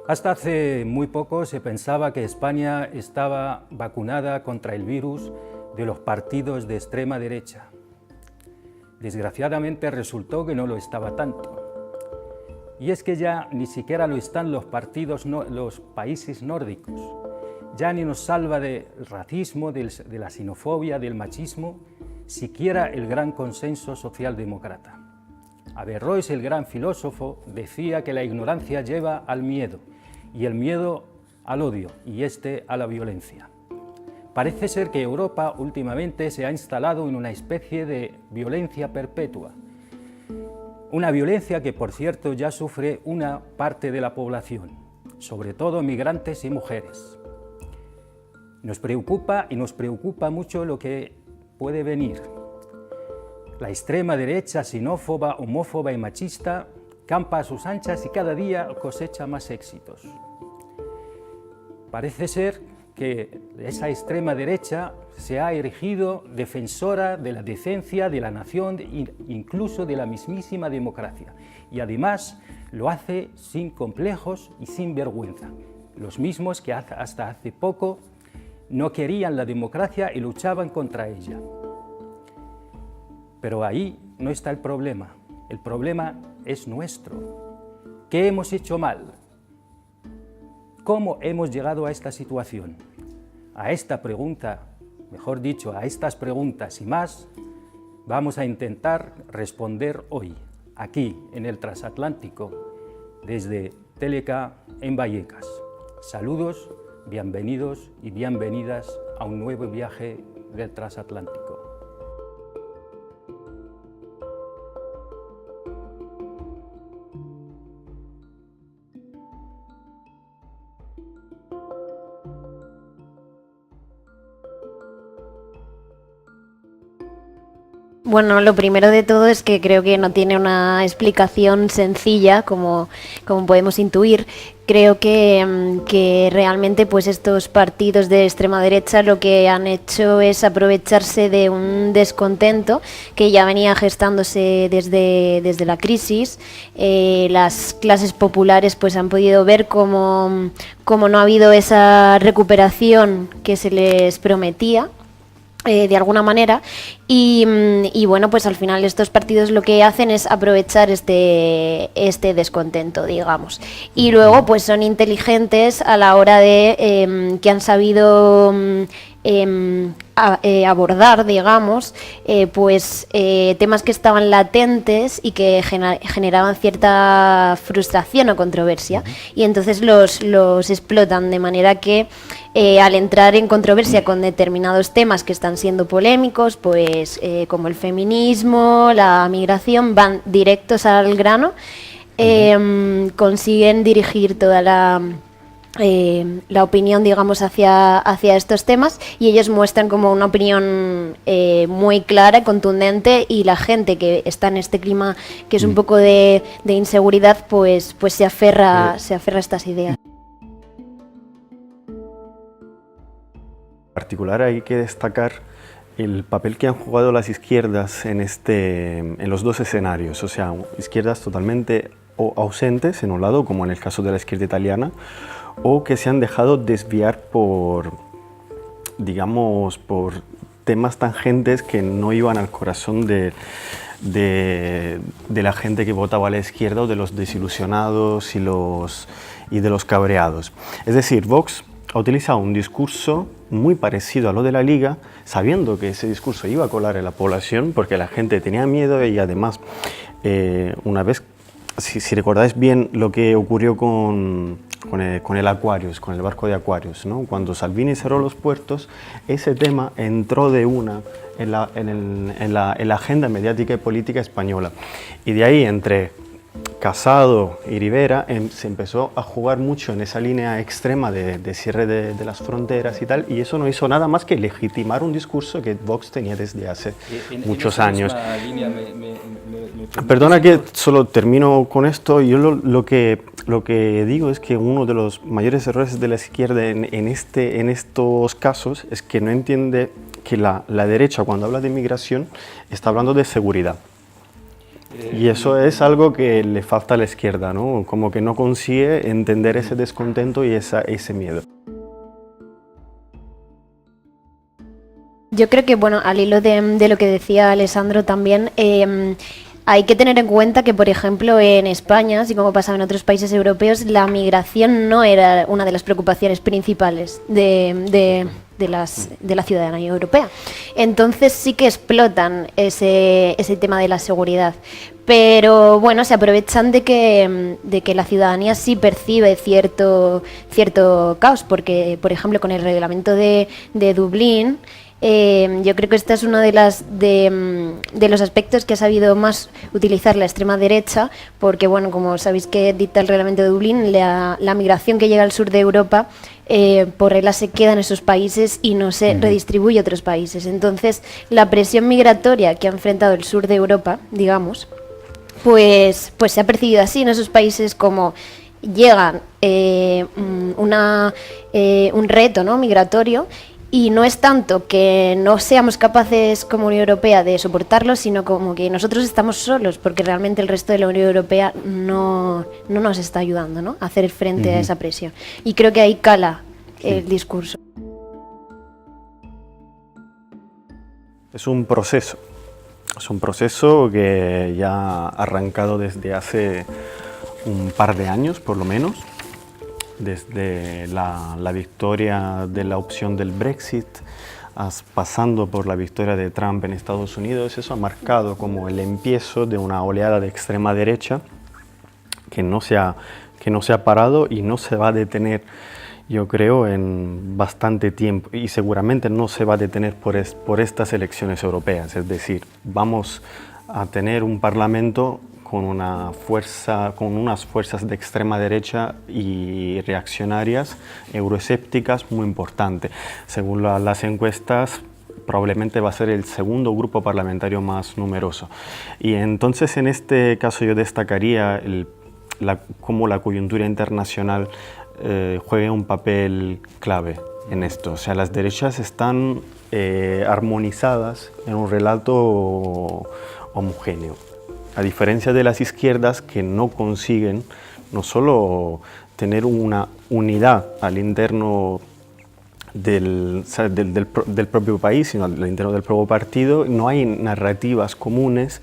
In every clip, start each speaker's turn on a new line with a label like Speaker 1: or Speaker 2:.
Speaker 1: Hasta hace muy poco se pensaba que España estaba vacunada contra el virus de los partidos de extrema derecha. Desgraciadamente resultó que no lo estaba tanto. Y es que ya ni siquiera lo están los países nórdicos. Ya ni nos salva del racismo, de la xenofobia, del machismo, siquiera el gran consenso socialdemócrata. Averroes, el gran filósofo, decía que la ignorancia lleva al miedo, y el miedo al odio, y este a la violencia. Parece ser que Europa últimamente se ha instalado en una especie de violencia perpetua. Una violencia que, por cierto, ya sufre una parte de la población, sobre todo migrantes y mujeres. Nos preocupa mucho lo que puede venir. La extrema derecha xenófoba, homófoba y machista campa a sus anchas y cada día cosecha más éxitos. Parece ser que esa extrema derecha se ha erigido defensora de la decencia, de la nación, incluso de la mismísima democracia. Y además lo hace sin complejos y sin vergüenza. Los mismos que hasta hace poco no querían la democracia y luchaban contra ella. Pero ahí no está el problema es nuestro. ¿Qué hemos hecho mal? ¿Cómo hemos llegado a esta situación? A esta pregunta, mejor dicho, a estas preguntas y más, vamos a intentar responder hoy, aquí en el Transatlántico, desde Teleca en Vallecas. Saludos, bienvenidos y bienvenidas a un nuevo viaje del Transatlántico.
Speaker 2: Bueno, lo primero de todo es que creo que no tiene una explicación sencilla, como podemos intuir. Creo que realmente pues estos partidos de extrema derecha lo que han hecho es aprovecharse de un descontento que ya venía gestándose desde la crisis. Las clases populares pues han podido ver cómo no ha habido esa recuperación que se les prometía. De alguna manera y bueno, pues al final estos partidos lo que hacen es aprovechar este descontento, digamos, y luego pues son inteligentes a la hora de que han sabido abordar, digamos, temas que estaban latentes y que generaban cierta frustración o controversia, y entonces los explotan de manera que al entrar en controversia con determinados temas que están siendo polémicos, pues como el feminismo, la migración, van directos al grano, consiguen dirigir toda la opinión, digamos, hacia estos temas, y ellos muestran como una opinión muy clara, contundente, y la gente que está en este clima que es un poco de inseguridad, pues se aferra a estas ideas.
Speaker 3: En particular hay que destacar el papel que han jugado las izquierdas en los dos escenarios, o sea, izquierdas totalmente ausentes en un lado, como en el caso de la izquierda italiana, o que se han dejado desviar por temas tangentes que no iban al corazón de la gente que votaba a la izquierda, o de los desilusionados y de los cabreados. Es decir, Vox ha utilizado un discurso muy parecido a lo de la Liga, sabiendo que ese discurso iba a colar en la población, porque la gente tenía miedo, y además, una vez, si recordáis bien lo que ocurrió con el Aquarius, con el barco de Aquarius, ¿no? Cuando Salvini cerró los puertos, ese tema entró de una en la agenda mediática y política española. Y de ahí, entre Casado y Rivera, se empezó a jugar mucho en esa línea extrema de cierre de las fronteras y tal, y eso no hizo nada más que legitimar un discurso que Vox tenía desde hace muchos años. Perdona que solo termino con esto. Yo lo que digo es que uno de los mayores errores de la izquierda en estos casos es que no entiende que la derecha, cuando habla de migración, está hablando de seguridad. Y eso es algo que le falta a la izquierda, ¿no? Como que no consigue entender ese descontento y ese miedo.
Speaker 2: Yo creo que, bueno, al hilo de lo que decía Alessandro también, hay que tener en cuenta que, por ejemplo, en España, así como pasaba en otros países europeos, la migración no era una de las preocupaciones principales de la ciudadanía europea. Entonces sí que explotan ese tema de la seguridad. Pero bueno, se aprovechan de que la ciudadanía sí percibe cierto caos, porque, por ejemplo, con el reglamento de Dublín, yo creo que esta es uno de los aspectos que ha sabido más utilizar la extrema derecha, porque bueno, como sabéis que dicta el reglamento de Dublín, la migración que llega al sur de Europa por regla se queda en esos países y no se redistribuye a otros países. Entonces, la presión migratoria que ha enfrentado el sur de Europa, digamos, pues se ha percibido así en esos países como llegan un reto, ¿no?, migratorio. Y no es tanto que no seamos capaces como Unión Europea de soportarlo, sino como que nosotros estamos solos, porque realmente el resto de la Unión Europea no nos está ayudando, ¿no?, a hacer frente a esa presión. Y creo que ahí cala el discurso.
Speaker 3: Es un proceso que ya ha arrancado desde hace un par de años, por lo menos. Desde la victoria de la opción del Brexit, pasando por la victoria de Trump en Estados Unidos, eso ha marcado como el empiezo de una oleada de extrema derecha que no se ha parado y no se va a detener, yo creo, en bastante tiempo, y seguramente no se va a detener por estas elecciones europeas. Es decir, vamos a tener un parlamento con unas fuerzas de extrema derecha y reaccionarias, euroescépticas, muy importante. Según las encuestas, probablemente va a ser el segundo grupo parlamentario más numeroso. Y entonces, en este caso, yo destacaría cómo la coyuntura internacional juega un papel clave en esto. O sea, las derechas están armonizadas en un relato homogéneo, a diferencia de las izquierdas, que no consiguen no solo tener una unidad al interno del propio país, sino al interno del propio partido. No hay narrativas comunes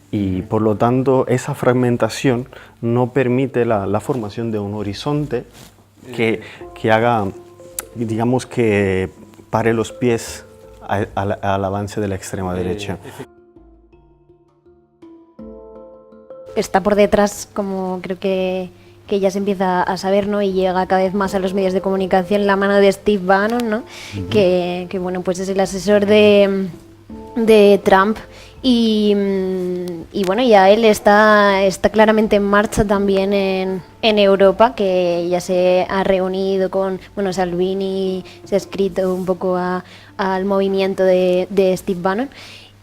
Speaker 3: y, por lo tanto, esa fragmentación no permite la formación de un horizonte que haga, digamos, que pare los pies al avance de la extrema derecha.
Speaker 2: Está por detrás, como creo que ya se empieza a saber, ¿no?, y llega cada vez más a los medios de comunicación, la mano de Steve Bannon, ¿no? Que bueno, pues es el asesor de Trump, y bueno, ya él está claramente en marcha también en Europa, que ya se ha reunido con, bueno, Salvini, se ha escrito un poco al movimiento de Steve Bannon.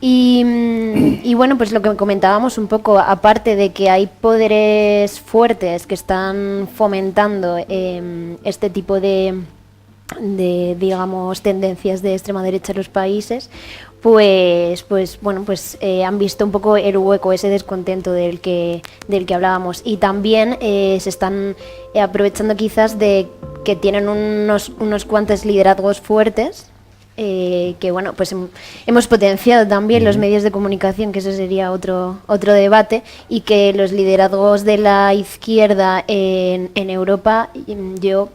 Speaker 2: Y bueno, pues lo que comentábamos un poco, aparte de que hay poderes fuertes que están fomentando este tipo de digamos, tendencias de extrema derecha en los países, pues bueno, pues han visto un poco el hueco, ese descontento del que hablábamos, y también se están aprovechando quizás de que tienen unos cuantos liderazgos fuertes, que bueno, pues hemos potenciado también los medios de comunicación, que eso sería otro debate, y que los liderazgos de la izquierda en Europa, yo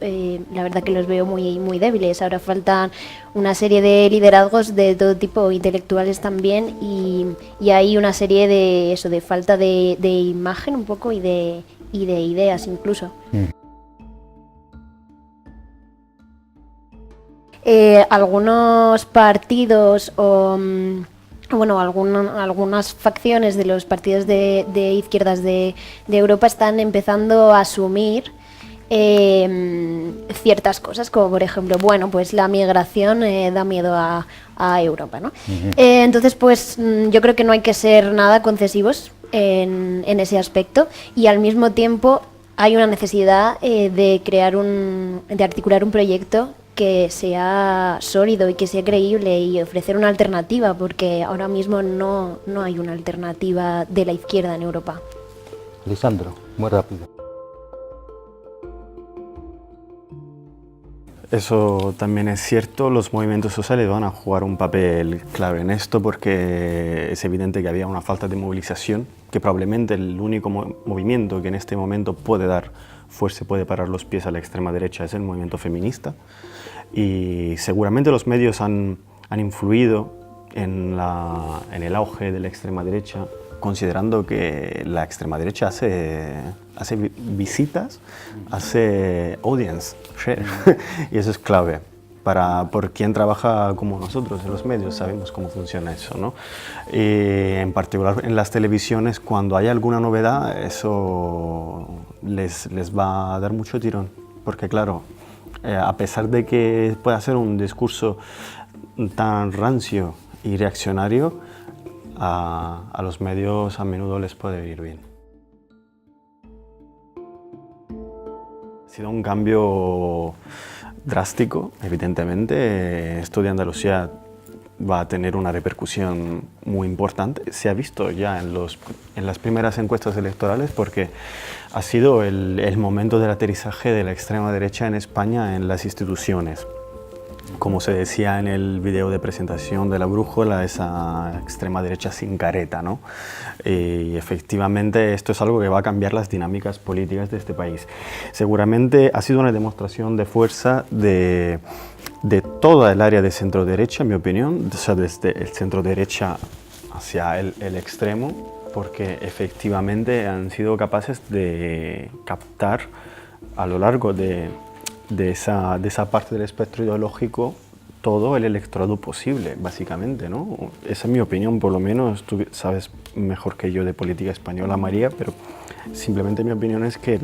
Speaker 2: la verdad que los veo muy, muy débiles. Ahora faltan una serie de liderazgos de todo tipo, intelectuales también, y hay una serie de falta de imagen un poco y de ideas incluso. Algunos partidos o bueno, algunas facciones de los partidos de izquierdas de Europa están empezando a asumir ciertas cosas, como por ejemplo, bueno, pues la migración da miedo a Europa, ¿no? Entonces, pues yo creo que no hay que ser nada concesivos en ese aspecto, y al mismo tiempo hay una necesidad de articular un proyecto que sea sólido y que sea creíble y ofrecer una alternativa, porque ahora mismo no hay una alternativa de la izquierda en Europa.
Speaker 1: Lisandro, muy rápido.
Speaker 3: Eso también es cierto, los movimientos sociales van a jugar un papel clave en esto porque es evidente que había una falta de movilización, que probablemente el único movimiento que en este momento puede dar fuerza, puede parar los pies a la extrema derecha es el movimiento feminista, y seguramente los medios han influido en el auge de la extrema derecha, considerando que la extrema derecha hace visitas, hace audience share, y eso es clave. Por quien trabaja como nosotros en los medios sabemos cómo funciona eso, ¿no? Y en particular en las televisiones, cuando hay alguna novedad, eso les va a dar mucho tirón, porque claro, a pesar de que pueda ser un discurso tan rancio y reaccionario, a los medios a menudo les puede ir bien. Ha sido un cambio drástico, evidentemente. Esto de Andalucía va a tener una repercusión muy importante. Se ha visto ya en las primeras encuestas electorales, porque ha sido el momento del aterrizaje de la extrema derecha en España en las instituciones. Como se decía en el video de presentación de La Brújula, esa extrema derecha sin careta, ¿no? Y efectivamente esto es algo que va a cambiar las dinámicas políticas de este país. Seguramente ha sido una demostración de fuerza de toda el área de centro derecha, en mi opinión, o sea, desde el centro derecha hacia el extremo, porque efectivamente han sido capaces de captar a lo largo de esa parte del espectro ideológico todo el electorado posible, básicamente, ¿no? Esa es mi opinión, por lo menos. Tú sabes mejor que yo de política española, María, pero simplemente mi opinión es que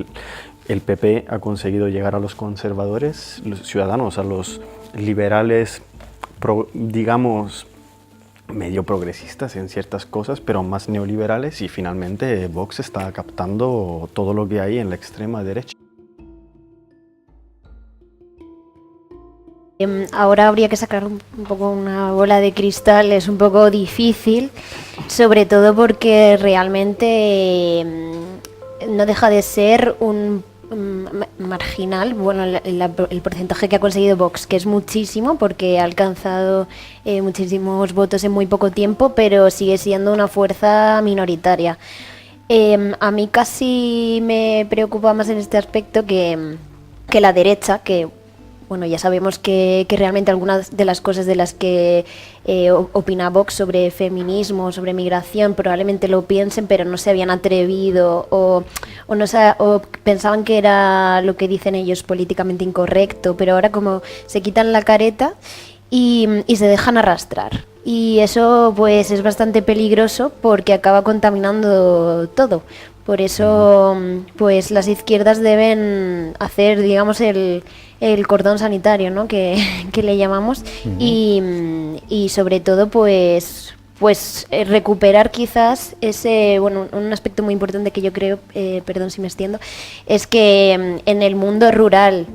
Speaker 3: el PP ha conseguido llegar a los conservadores, los ciudadanos, a los liberales, digamos, medio progresistas en ciertas cosas, pero más neoliberales, y finalmente Vox está captando todo lo que hay en la extrema derecha.
Speaker 2: Ahora habría que sacar un poco una bola de cristal, es un poco difícil, sobre todo porque realmente no deja de ser un marginal, bueno, el porcentaje que ha conseguido Vox, que es muchísimo, porque ha alcanzado muchísimos votos en muy poco tiempo, pero sigue siendo una fuerza minoritaria. A mí casi me preocupa más en este aspecto que la derecha, que bueno, ya sabemos que realmente algunas de las cosas de las que opina Vox sobre feminismo, sobre migración, probablemente lo piensen, pero no se habían atrevido o pensaban que era lo que dicen ellos políticamente incorrecto, pero ahora como se quitan la careta y se dejan arrastrar. Y eso pues es bastante peligroso porque acaba contaminando todo. Por eso pues las izquierdas deben hacer, digamos, el cordón sanitario, ¿no? que le llamamos, y sobre todo pues recuperar quizás ese, bueno, un aspecto muy importante que yo creo, perdón si me extiendo, es que en el mundo rural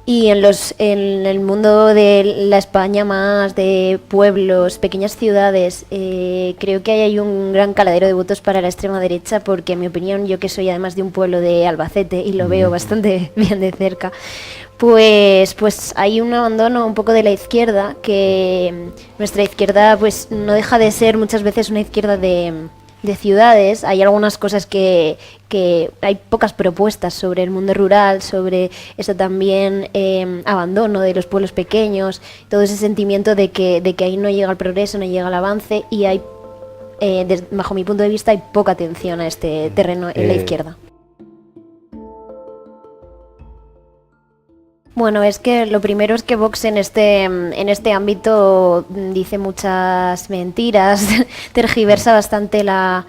Speaker 2: y en el mundo de la España más de pueblos, pequeñas ciudades, creo que hay un gran caladero de votos para la extrema derecha, porque en mi opinión, yo que soy además de un pueblo de Albacete y lo veo bastante bien de cerca, pues hay un abandono un poco de la izquierda, que nuestra izquierda pues no deja de ser muchas veces una izquierda de ciudades. Hay algunas cosas que hay pocas propuestas sobre el mundo rural, sobre eso también, abandono de los pueblos pequeños, todo ese sentimiento de que ahí no llega el progreso, no llega el avance, y hay, bajo mi punto de vista, hay poca atención a este terreno en la izquierda. Bueno, es que lo primero es que Vox en este ámbito dice muchas mentiras, tergiversa bastante la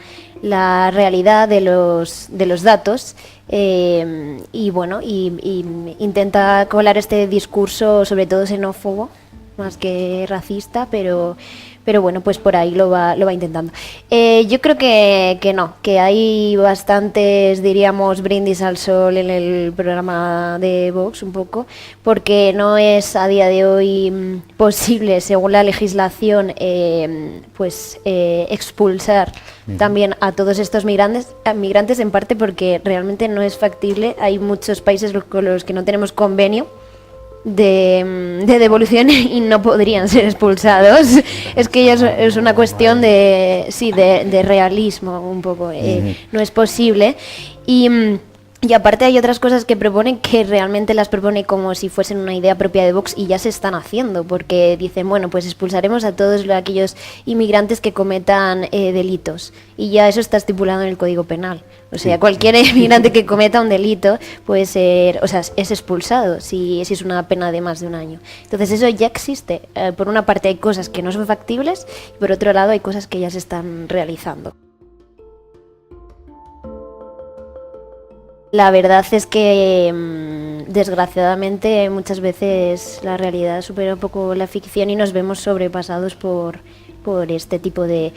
Speaker 2: realidad de los datos, y bueno, y intenta colar este discurso sobre todo xenófobo, más que racista, pero pero bueno, pues por ahí lo va intentando. Yo creo que no, que hay bastantes, diríamos, brindis al sol en el programa de Vox un poco, porque no es a día de hoy posible, según la legislación, expulsar también a todos estos migrantes, en parte porque realmente no es factible. Hay muchos países con los que no tenemos convenio de devolución y no podrían ser expulsados. Es que ya es una cuestión de realismo un poco. No es posible. Y aparte hay otras cosas que proponen que realmente las propone como si fuesen una idea propia de Vox y ya se están haciendo, porque dicen, bueno, pues expulsaremos a todos aquellos inmigrantes que cometan delitos, y ya eso está estipulado en el Código Penal. O sea, cualquier inmigrante que cometa un delito puede ser, o sea, es expulsado si es una pena de más de un año. Entonces eso ya existe. Por una parte hay cosas que no son factibles y por otro lado hay cosas que ya se están realizando. La verdad es que, desgraciadamente, muchas veces la realidad supera un poco la ficción y nos vemos sobrepasados por este tipo de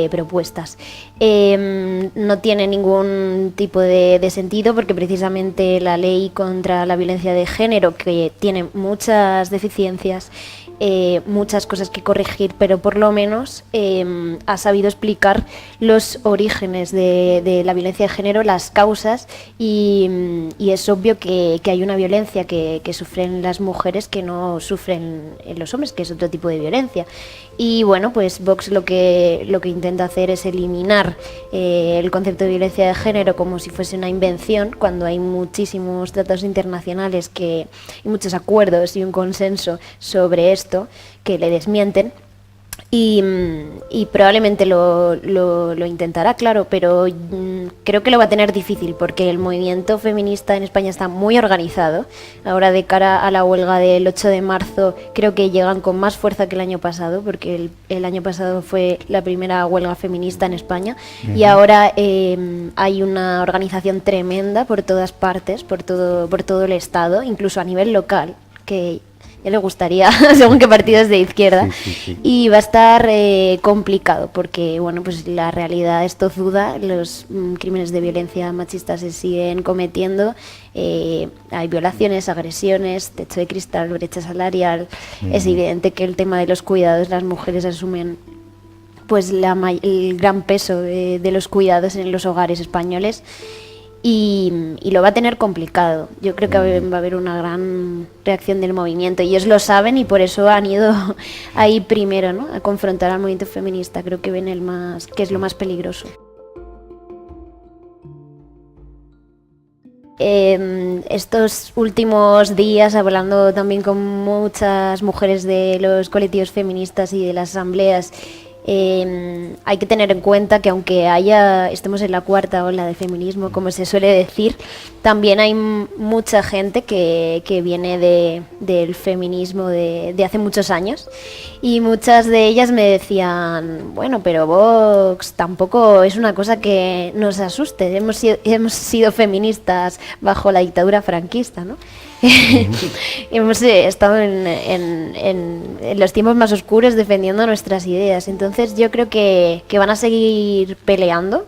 Speaker 2: propuestas. No tiene ningún tipo de sentido, porque precisamente la ley contra la violencia de género, que tiene muchas deficiencias, muchas cosas que corregir, pero por lo menos ha sabido explicar los orígenes de la violencia de género, las causas, y es obvio que hay una violencia que sufren las mujeres que no sufren los hombres, que es otro tipo de violencia. Y bueno, pues Vox lo que intenta hacer es eliminar el concepto de violencia de género como si fuese una invención, cuando hay muchísimos tratados internacionales y muchos acuerdos y un consenso sobre esto que le desmienten. Y probablemente lo intentará, claro, pero creo que lo va a tener difícil, porque el movimiento feminista en España está muy organizado. Ahora, de cara a la huelga del 8 de marzo, creo que llegan con más fuerza que el año pasado, porque el año pasado fue la primera huelga feminista en España. Y ahora hay una organización tremenda por todas partes, por todo el Estado, incluso a nivel local, que ya le gustaría según qué partidos de izquierda. Sí. Y va a estar complicado, porque bueno, pues la realidad es tozuda, los crímenes de violencia machista se siguen cometiendo, hay violaciones, agresiones, techo de cristal, brecha salarial. Es evidente que el tema de los cuidados, las mujeres asumen pues el gran peso de los cuidados en los hogares españoles. Y lo va a tener complicado. Yo creo que va a haber una gran reacción del movimiento, y ellos lo saben, y por eso han ido ahí primero, ¿no?, a confrontar al movimiento feminista. Creo que ven que es lo más peligroso. Estos últimos días, hablando también con muchas mujeres de los colectivos feministas y de las asambleas, hay que tener en cuenta que aunque estemos en la cuarta ola de feminismo, como se suele decir, también hay mucha gente que viene del feminismo de hace muchos años, y muchas de ellas me decían, bueno, pero Vox tampoco es una cosa que nos asuste, hemos sido feministas bajo la dictadura franquista, ¿no? Hemos estado en los tiempos más oscuros defendiendo nuestras ideas. Entonces yo creo que van a seguir peleando.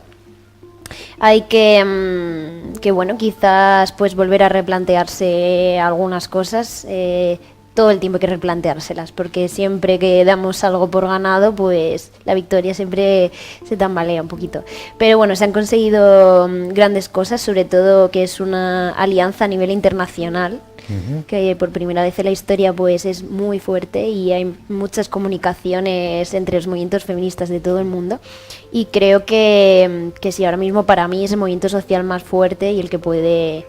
Speaker 2: Hay que bueno, quizás pues volver a replantearse algunas cosas. Todo el tiempo hay que replanteárselas, porque siempre que damos algo por ganado, pues la victoria siempre se tambalea un poquito. Pero bueno, se han conseguido grandes cosas, sobre todo que es una alianza a nivel internacional, que por primera vez en la historia pues es muy fuerte, y hay muchas comunicaciones entre los movimientos feministas de todo el mundo, y creo que sí, ahora mismo para mí es el movimiento social más fuerte y el que puede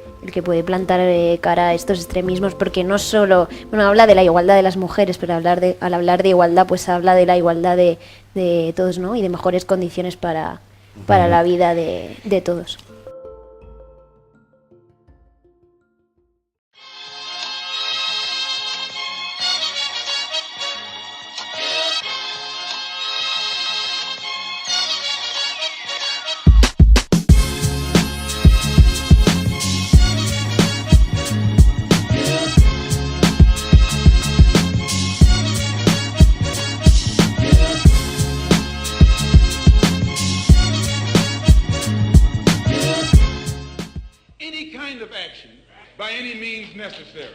Speaker 2: plantar cara a estos extremismos, porque no solo, bueno, habla de la igualdad de las mujeres, pero al hablar de igualdad, pues habla de la igualdad de todos, ¿no?, y de mejores condiciones para la vida de todos.
Speaker 4: any means necessary.